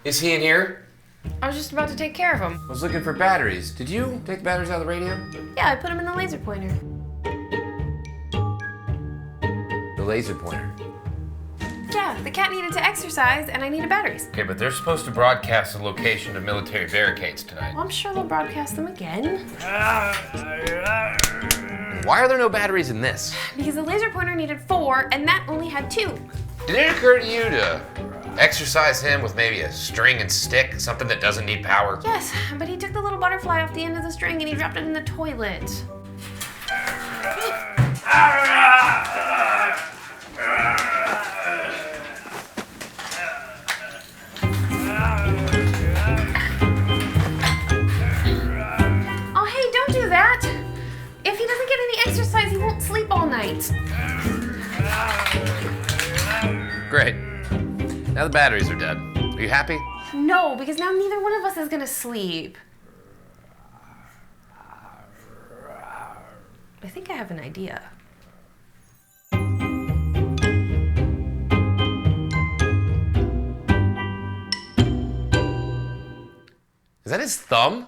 Is he in here? I was just about to take care of him. I was looking for batteries. Did you take the batteries out of the radio? Yeah, I put him in the laser pointer. The laser pointer. Yeah, the cat needed to exercise and I needed batteries. Okay, but they're supposed to broadcast the location of military barricades tonight. Well, I'm sure they'll broadcast them again. Why are there no batteries in this? Because the laser pointer needed 4 and that only had 2. Did it occur to you to exercise him with maybe a string and stick, something that doesn't need power? Yes, but he took the little butterfly off the end of the string and he dropped it in the toilet. Oh, hey, don't do that. If he doesn't get any exercise, he won't sleep all night. Great. Now the batteries are dead. Are you happy? No, because now neither one of us is gonna sleep. I think I have an idea. Is that his thumb?